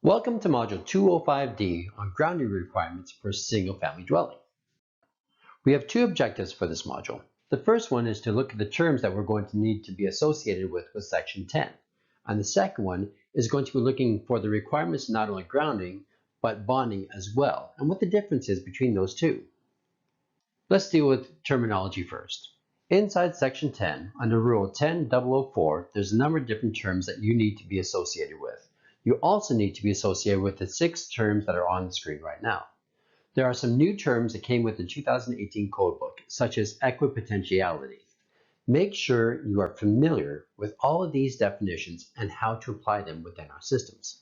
Welcome to Module 205D on grounding requirements for a single-family dwelling. We have two objectives for this module. The first one is to look at the terms that we're going to need to be associated with Section 10. And the second one is going to be looking for the requirements not only grounding, but bonding as well, and what the difference is between those two. Let's deal with terminology first. Inside Section 10, under Rule 10.004, there's a number of different terms that you need to be associated with. You also need to be associated with the 6 terms that are on the screen right now. There are some new terms that came with the 2018 codebook, such as equipotentiality. Make sure you are familiar with all of these definitions and how to apply them within our systems.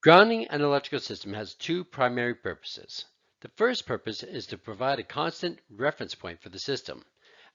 Grounding an electrical system has two primary purposes. The first purpose is to provide a constant reference point for the system,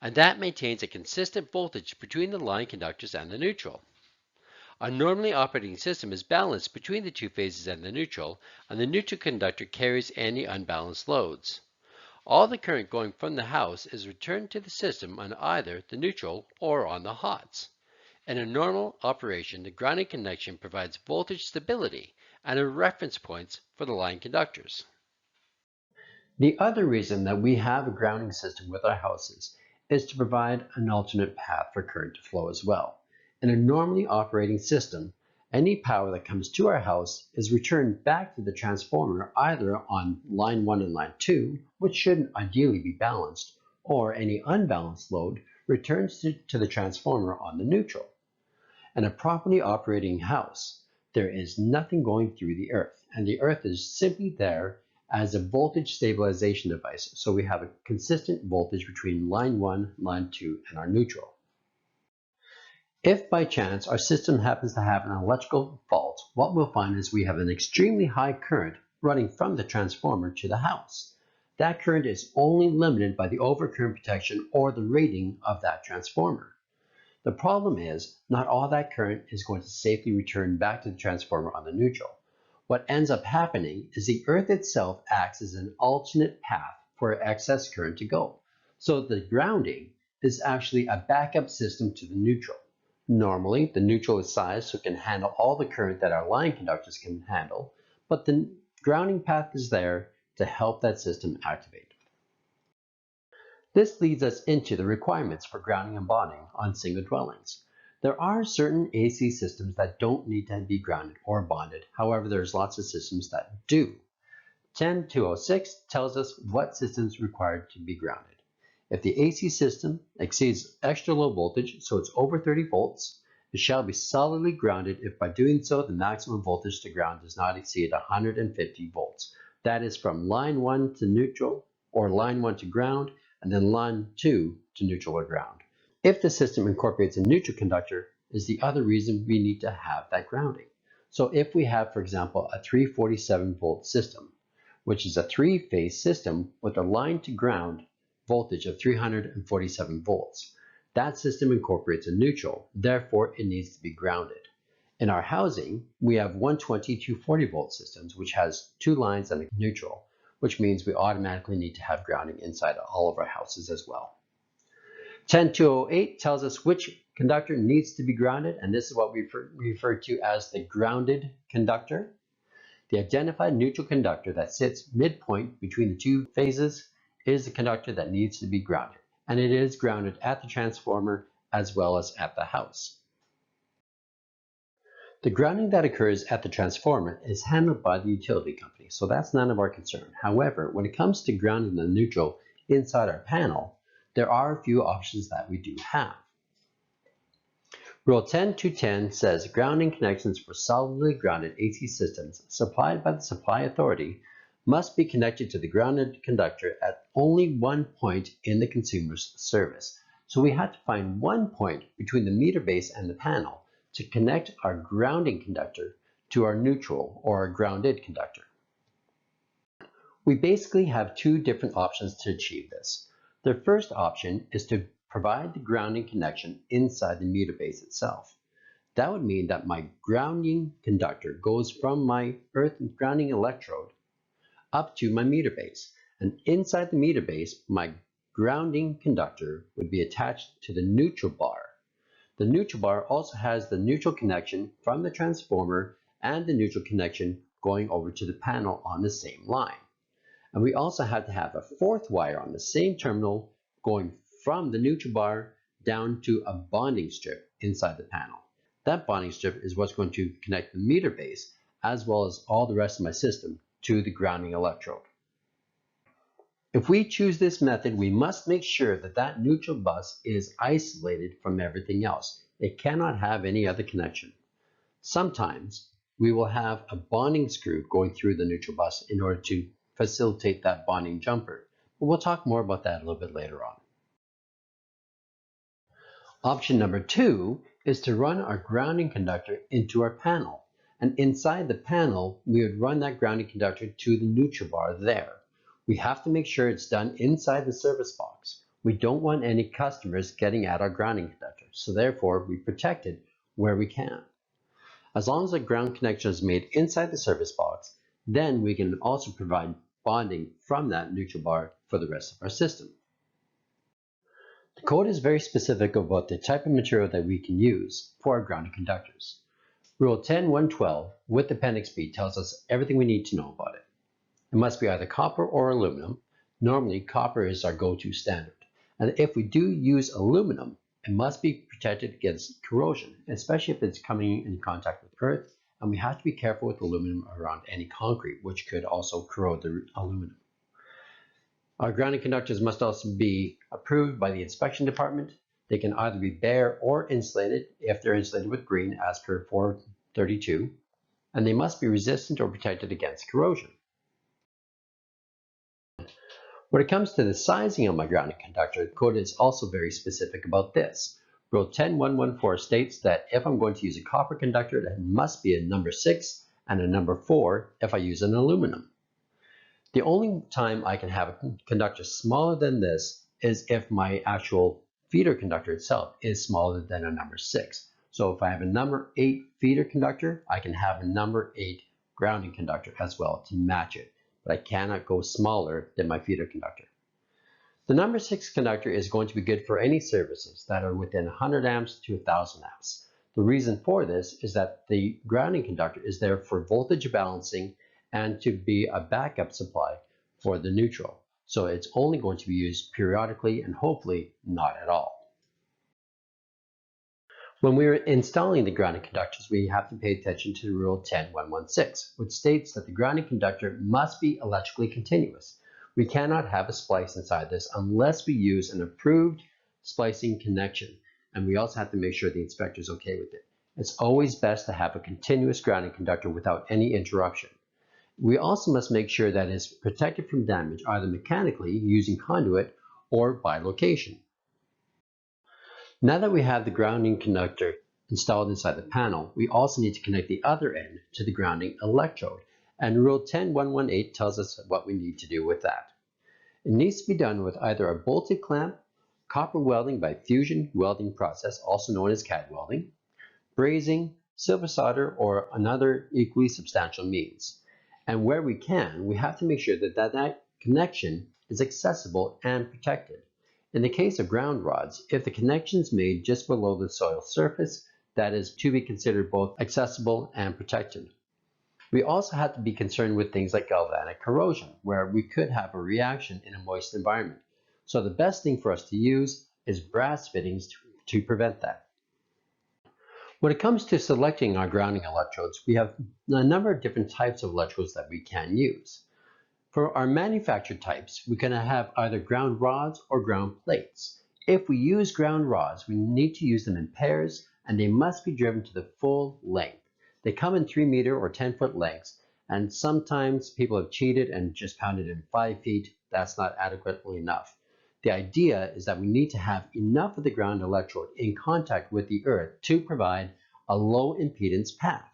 and that maintains a consistent voltage between the line conductors and the neutral. A normally operating system is balanced between the two phases and the neutral conductor carries any unbalanced loads. All the current going from the house is returned to the system on either the neutral or on the hots. In a normal operation, the grounding connection provides voltage stability and a reference points for the line conductors. The other reason that we have a grounding system with our houses is to provide an alternate path for current to flow as well. In a normally operating system, any power that comes to our house is returned back to the transformer either on line 1 and line 2, which shouldn't ideally be balanced, or any unbalanced load returns to the transformer on the neutral. In a properly operating house, there is nothing going through the earth, and the earth is simply there as a voltage stabilization device, so we have a consistent voltage between line 1, line 2, and our neutral. If by chance our system happens to have an electrical fault, what we'll find is we have an extremely high current running from the transformer to the house. That current is only limited by the overcurrent protection or the rating of that transformer. The problem is not all that current is going to safely return back to the transformer on the neutral. What ends up happening is the earth itself acts as an alternate path for excess current to go. So the grounding is actually a backup system to the neutral. Normally, the neutral is sized so it can handle all the current that our line conductors can handle, but the grounding path is there to help that system activate. This leads us into the requirements for grounding and bonding on single dwellings. There are certain AC systems that don't need to be grounded or bonded. However, there's lots of systems that do. 10.206 tells us what systems are required to be grounded. If the AC system exceeds extra low voltage, so it's over 30 volts, it shall be solidly grounded if by doing so the maximum voltage to ground does not exceed 150 volts. That is from line 1 to neutral, or line 1 to ground, and then line 2 to neutral or ground. If the system incorporates a neutral conductor, is the other reason we need to have that grounding. So if we have, for example, a 347 volt system, which is a 3-phase system with a line to ground voltage of 347 volts. That system incorporates a neutral, therefore it needs to be grounded. In our housing, we have 120 240 volt systems, which has 2 lines and a neutral, which means we automatically need to have grounding inside all of our houses as well. 10.208 tells us which conductor needs to be grounded, and this is what we refer to as the grounded conductor. The identified neutral conductor that sits midpoint between the 2 phases is the conductor that needs to be grounded, and it is grounded at the transformer as well as at the house. The grounding that occurs at the transformer is handled by the utility company, so that's none of our concern. However, when it comes to grounding the neutral inside our panel, there are a few options that we do have. Rule 10.210 says grounding connections for solidly grounded AC systems supplied by the supply authority must be connected to the grounded conductor at only one point in the consumer's service. So we had to find one point between the meter base and the panel to connect our grounding conductor to our neutral or our grounded conductor. We basically have 2 different options to achieve this. The first option is to provide the grounding connection inside the meter base itself. That would mean that my grounding conductor goes from my earth grounding electrode up to my meter base, and inside the meter base my grounding conductor would be attached to the neutral bar. The neutral bar also has the neutral connection from the transformer and the neutral connection going over to the panel on the same line. And we also have to have a fourth wire on the same terminal going from the neutral bar down to a bonding strip inside the panel. That bonding strip is what's going to connect the meter base as well as all the rest of my system to the grounding electrode. If we choose this method, we must make sure that that neutral bus is isolated from everything else. It cannot have any other connection. Sometimes we will have a bonding screw going through the neutral bus in order to facilitate that bonding jumper. But we'll talk more about that a little bit later on. Option number 2 is to run our grounding conductor into our panel. And inside the panel, we would run that grounding conductor to the neutral bar there. We have to make sure it's done inside the service box. We don't want any customers getting at our grounding conductor, so therefore we protect it where we can. As long as the ground connection is made inside the service box, then we can also provide bonding from that neutral bar for the rest of our system. The code is very specific about the type of material that we can use for our grounding conductors. Rule 10.1.12 with Appendix B tells us everything we need to know about it. It must be either copper or aluminum. Normally, copper is our go-to standard. And if we do use aluminum, it must be protected against corrosion, especially if it's coming in contact with earth. And we have to be careful with aluminum around any concrete, which could also corrode the aluminum. Our grounding conductors must also be approved by the inspection department. They can either be bare or insulated if they're insulated with green as per 432, and they must be resistant or protected against corrosion. When it comes to the sizing of my grounding conductor, the code is also very specific about this. Rule 10.1.14 states that if I'm going to use a copper conductor, it must be a number 6 and a number 4 if I use an aluminum. The only time I can have a conductor smaller than this is if my actual feeder conductor itself is smaller than a number 6. So if I have a number 8 feeder conductor, I can have a number 8 grounding conductor as well to match it, but I cannot go smaller than my feeder conductor. The number 6 conductor is going to be good for any services that are within 100 amps to 1000 amps. The reason for this is that the grounding conductor is there for voltage balancing and to be a backup supply for the neutral. So it's only going to be used periodically and hopefully not at all. When we're installing the grounding conductors, we have to pay attention to Rule 10.1.16, which states that the grounding conductor must be electrically continuous. We cannot have a splice inside this unless we use an approved splicing connection, and we also have to make sure the inspector is okay with it. It's always best to have a continuous grounding conductor without any interruption. We also must make sure that it's protected from damage either mechanically using conduit or by location. Now that we have the grounding conductor installed inside the panel, we also need to connect the other end to the grounding electrode, and Rule 10.1.18 tells us what we need to do with that. It needs to be done with either a bolted clamp, copper welding by fusion welding process, also known as CAD welding, brazing, silver solder, or another equally substantial means. And where we can, we have to make sure that that connection is accessible and protected. In the case of ground rods, if the connection is made just below the soil surface, that is to be considered both accessible and protected. We also have to be concerned with things like galvanic corrosion, where we could have a reaction in a moist environment. So the best thing for us to use is brass fittings to prevent that. When it comes to selecting our grounding electrodes, we have a number of different types of electrodes that we can use. For our manufactured types, we can have either ground rods or ground plates. If we use ground rods, we need to use them in pairs, and they must be driven to the full length. They come in 3 meter or 10-foot lengths, and sometimes people have cheated and just pounded in 5 feet. That's not adequately enough. The idea is that we need to have enough of the ground electrode in contact with the earth to provide a low impedance path.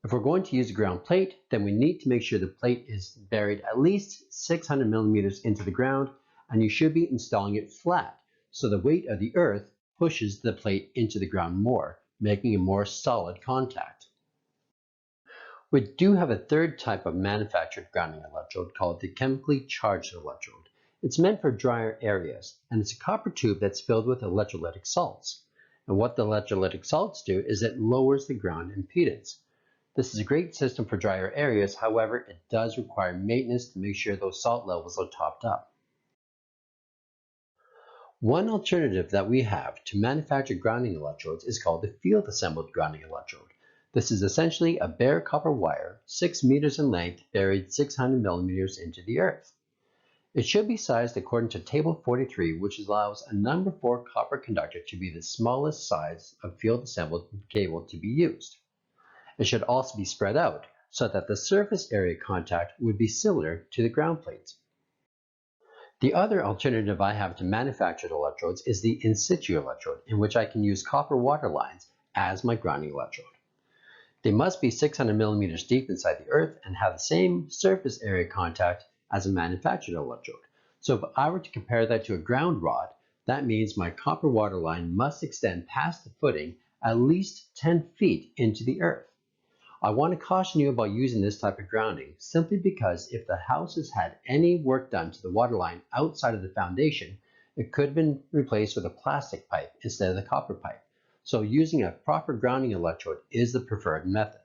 If we're going to use a ground plate, then we need to make sure the plate is buried at least 600 millimeters into the ground, and you should be installing it flat, so the weight of the earth pushes the plate into the ground more, making a more solid contact. We do have a third type of manufactured grounding electrode called the chemically charged electrode. It's meant for drier areas, and it's a copper tube that's filled with electrolytic salts. And what the electrolytic salts do is it lowers the ground impedance. This is a great system for drier areas, however, it does require maintenance to make sure those salt levels are topped up. One alternative that we have to manufacture grounding electrodes is called the field-assembled grounding electrode. This is essentially a bare copper wire, 6 meters in length, buried 600 millimeters into the earth. It should be sized according to Table 43, which allows a number 4 copper conductor to be the smallest size of field-assembled cable to be used. It should also be spread out so that the surface area contact would be similar to the ground plates. The other alternative I have to manufactured electrodes is the in situ electrode, in which I can use copper water lines as my grounding electrode. They must be 600 millimeters deep inside the earth and have the same surface area contact as a manufactured electrode. So if I were to compare that to a ground rod, that means my copper water line must extend past the footing at least 10 feet into the earth. I want to caution you about using this type of grounding simply because if the house has had any work done to the water line outside of the foundation, it could have been replaced with a plastic pipe instead of the copper pipe. So using a proper grounding electrode is the preferred method.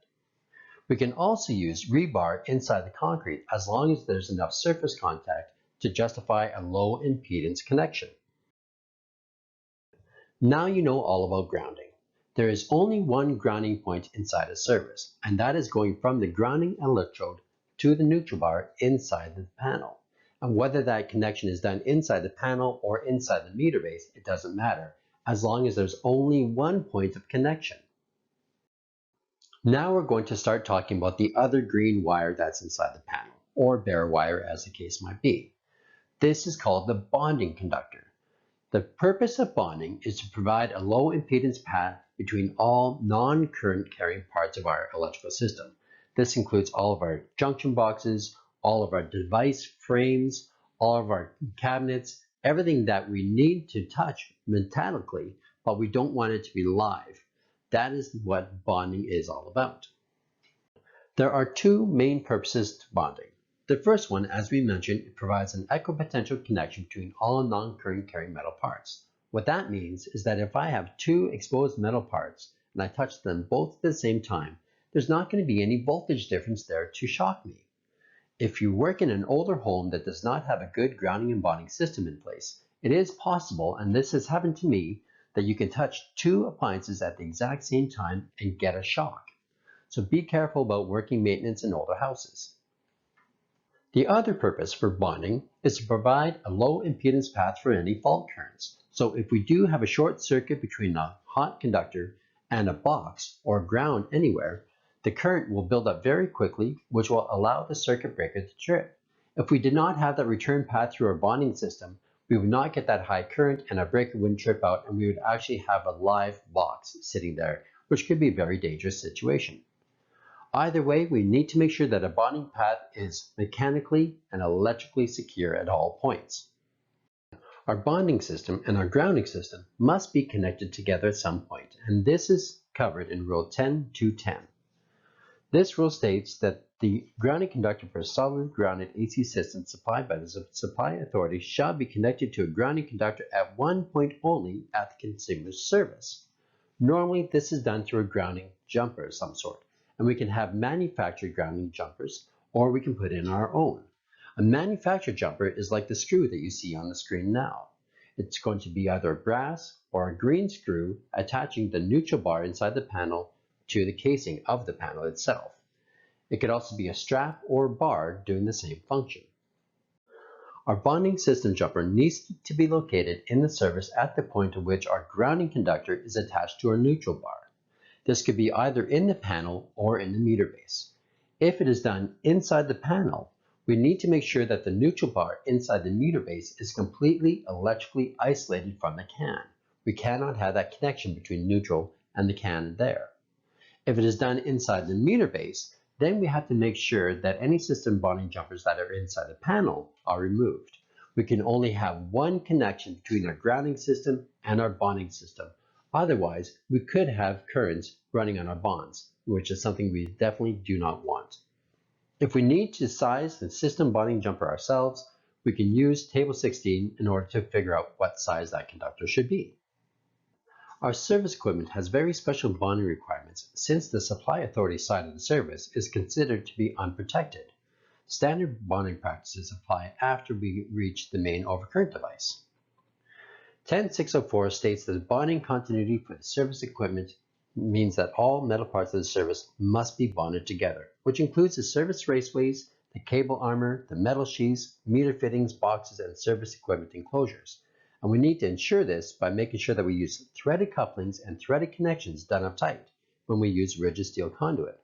We can also use rebar inside the concrete as long as there's enough surface contact to justify a low impedance connection. Now you know all about grounding. There is only one grounding point inside a service, and that is going from the grounding electrode to the neutral bar inside the panel. And whether that connection is done inside the panel or inside the meter base, it doesn't matter, as long as there's only one point of connection. Now we're going to start talking about the other green wire that's inside the panel, or bare wire as the case might be. This is called the bonding conductor. The purpose of bonding is to provide a low impedance path between all non-current carrying parts of our electrical system. This includes all of our junction boxes, all of our device frames, all of our cabinets, everything that we need to touch metallically, but we don't want it to be live. That is what bonding is all about. There are two main purposes to bonding. The first one, as we mentioned, it provides an equipotential connection between all non-current carrying metal parts. What that means is that if I have two exposed metal parts and I touch them both at the same time, there's not going to be any voltage difference there to shock me. If you work in an older home that does not have a good grounding and bonding system in place, it is possible, and this has happened to me, that you can touch two appliances at the exact same time and get a shock. So be careful about working maintenance in older houses. The other purpose for bonding is to provide a low impedance path for any fault currents. So if we do have a short circuit between a hot conductor and a box or ground anywhere, the current will build up very quickly, which will allow the circuit breaker to trip. If we did not have that return path through our bonding system, we would not get that high current and our breaker wouldn't trip out, and we would actually have a live box sitting there, which could be a very dangerous situation. Either way, we need to make sure that a bonding path is mechanically and electrically secure at all points. Our bonding system and our grounding system must be connected together at some point, and this is covered in Rule 10.2.10. This rule states that the grounding conductor for a solid grounded AC system supplied by the supply authority shall be connected to a grounding conductor at one point only at the consumer's service. Normally, this is done through a grounding jumper of some sort, and we can have manufactured grounding jumpers, or we can put in our own. A manufactured jumper is like the screw that you see on the screen now. It's going to be either a brass or a green screw attaching the neutral bar inside the panel to the casing of the panel itself. It could also be a strap or bar doing the same function. Our bonding system jumper needs to be located in the service at the point at which our grounding conductor is attached to our neutral bar. This could be either in the panel or in the meter base. If it is done inside the panel, we need to make sure that the neutral bar inside the meter base is completely electrically isolated from the can. We cannot have that connection between neutral and the can there. If it is done inside the meter base, then we have to make sure that any system bonding jumpers that are inside the panel are removed. We can only have one connection between our grounding system and our bonding system. Otherwise, we could have currents running on our bonds, which is something we definitely do not want. If we need to size the system bonding jumper ourselves, we can use Table 16 in order to figure out what size that conductor should be. Our service equipment has very special bonding requirements since the supply authority side of the service is considered to be unprotected. Standard bonding practices apply after we reach the main overcurrent device. 10604 states that bonding continuity for the service equipment means that all metal parts of the service must be bonded together, which includes the service raceways, the cable armor, the metal sheaths, meter fittings, boxes, and service equipment enclosures. And we need to ensure this by making sure that we use threaded couplings and threaded connections done up tight when we use rigid steel conduit.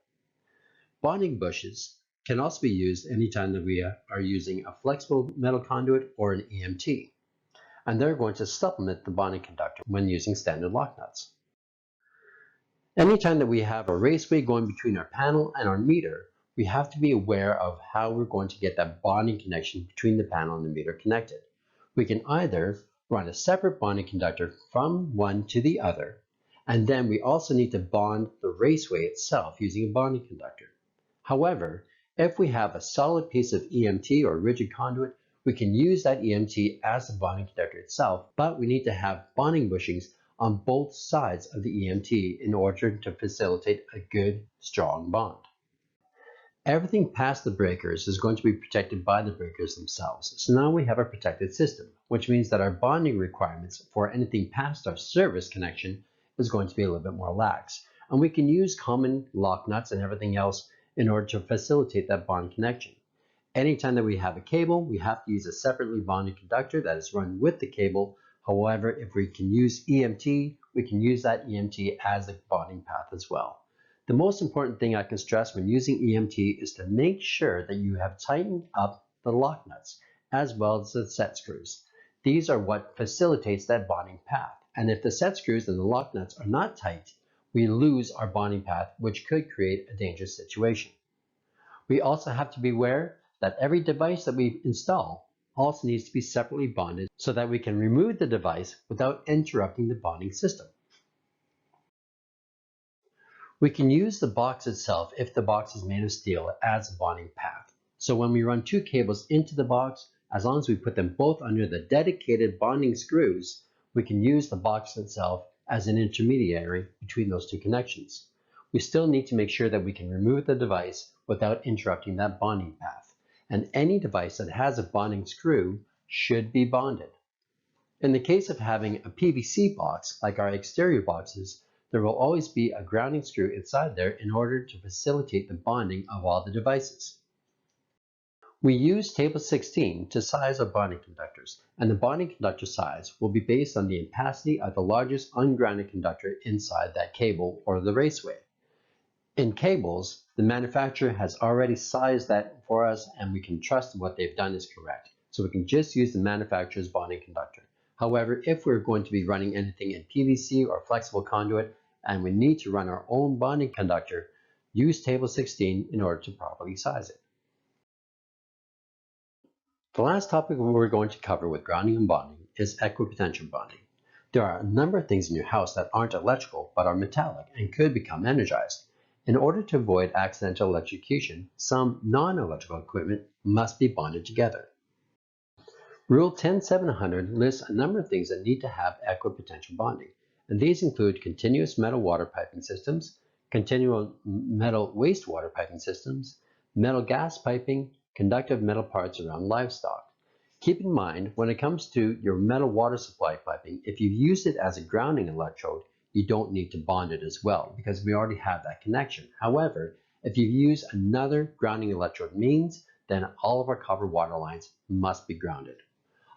Bonding bushes can also be used anytime that we are using a flexible metal conduit or an EMT. And they're going to supplement the bonding conductor when using standard lock nuts. Anytime that we have a raceway going between our panel and our meter, we have to be aware of how we're going to get that bonding connection between the panel and the meter connected. We can either run a separate bonding conductor from one to the other, and then we also need to bond the raceway itself using a bonding conductor. However, if we have a solid piece of EMT or rigid conduit, we can use that EMT as the bonding conductor itself, but we need to have bonding bushings on both sides of the EMT in order to facilitate a good, strong bond. Everything past the breakers is going to be protected by the breakers themselves. So now we have a protected system, which means that our bonding requirements for anything past our service connection is going to be a little bit more lax. And we can use common lock nuts and everything else in order to facilitate that bond connection. Anytime that we have a cable, we have to use a separately bonded conductor that is run with the cable. However, if we can use EMT, we can use that EMT as a bonding path as well. The most important thing I can stress when using EMT is to make sure that you have tightened up the lock nuts as well as the set screws. These are what facilitates that bonding path. And if the set screws and the lock nuts are not tight, we lose our bonding path, which could create a dangerous situation. We also have to be aware that every device that we install also needs to be separately bonded so that we can remove the device without interrupting the bonding system. We can use the box itself if the box is made of steel as a bonding path. So when we run two cables into the box, as long as we put them both under the dedicated bonding screws, we can use the box itself as an intermediary between those two connections. We still need to make sure that we can remove the device without interrupting that bonding path. And any device that has a bonding screw should be bonded. In the case of having a PVC box, like our exterior boxes, there will always be a grounding screw inside there in order to facilitate the bonding of all the devices. We use table 16 to size our bonding conductors, and the bonding conductor size will be based on the ampacity of the largest ungrounded conductor inside that cable or the raceway. In cables, the manufacturer has already sized that for us, and we can trust what they've done is correct. So we can just use the manufacturer's bonding conductor. However, if we're going to be running anything in PVC or flexible conduit, and we need to run our own bonding conductor, use table 16 in order to properly size it. The last topic we're going to cover with grounding and bonding is equipotential bonding. There are a number of things in your house that aren't electrical but are metallic and could become energized. In order to avoid accidental electrocution, some non-electrical equipment must be bonded together. Rule 10700 lists a number of things that need to have equipotential bonding, and these include continuous metal water piping systems, continual metal wastewater piping systems, metal gas piping, conductive metal parts around livestock. Keep in mind, when it comes to your metal water supply piping, if you use it as a grounding electrode, you don't need to bond it as well because we already have that connection. However, if you use another grounding electrode means, then all of our copper water lines must be grounded.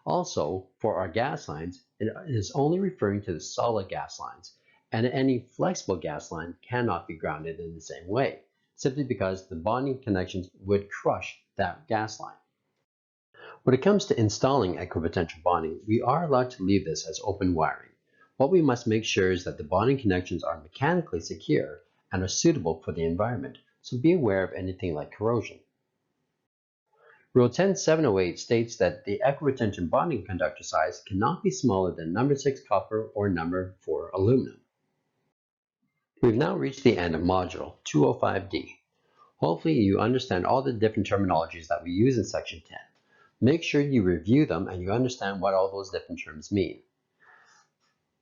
Also, for our gas lines, it is only referring to the solid gas lines, and any flexible gas line cannot be grounded in the same way, simply because the bonding connections would crush that gas line. When it comes to installing equipotential bonding, we are allowed to leave this as open wiring. What we must make sure is that the bonding connections are mechanically secure and are suitable for the environment, so be aware of anything like corrosion. Rule 10708 states that the equipotential bonding conductor size cannot be smaller than number 6 copper or number 4 aluminum. We've now reached the end of module 205D. Hopefully you understand all the different terminologies that we use in section 10. Make sure you review them and you understand what all those different terms mean.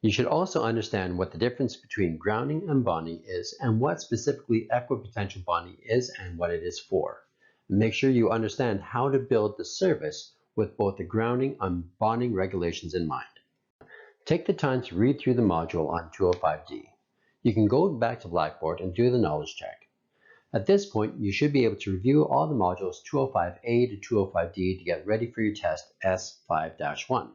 You should also understand what the difference between grounding and bonding is and what specifically equipotential bonding is and what it is for. Make sure you understand how to build the service with both the grounding and bonding regulations in mind. Take the time to read through the module on 205D. You can go back to Blackboard and do the knowledge check. At this point, you should be able to review all the modules 205A to 205D to get ready for your test S5-1.